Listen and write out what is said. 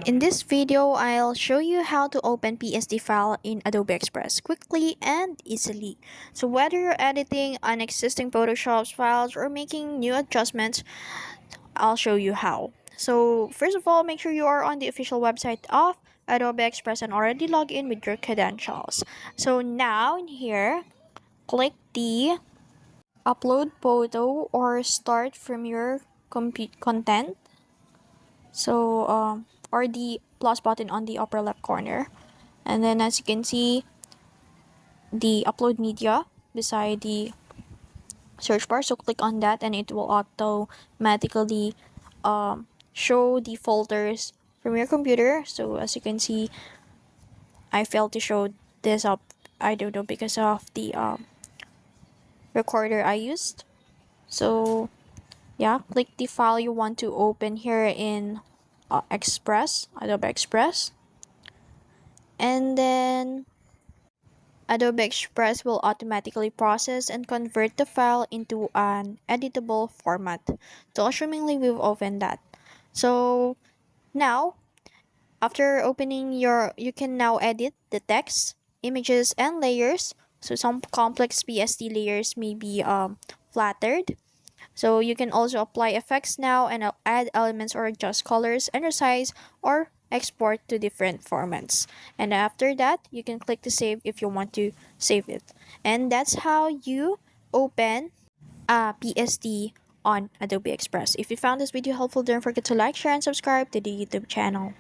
In this video, I'll show you how to open PSD file in Adobe Express quickly and easily. So whether you're editing an existing Photoshop files or making new adjustments, I'll show you how. So first of all, make sure you are on the official website of Adobe Express and already log in with your credentials. So now in here, click the upload photo or start from your content. Or the plus button on the upper left corner. And then as you can see, the upload media beside the search bar. So click on that and it will automatically show the folders from your computer. So as you can see, I failed to show this up. I don't know because of the recorder I used. So yeah, click the file you want to open here in Adobe Express. And then Adobe Express will automatically process and convert the file into an editable format. So assumingly we've opened that. So now, after opening you can now edit the text, images, and layers. So some complex PSD layers may be flattered. So you can also apply effects now and add elements or adjust colors and resize or export to different formats. And after that, you can click to save if you want to save it. And that's how you open a PSD on Adobe Express. If you found this video helpful, don't forget to like, share, and subscribe to the YouTube channel.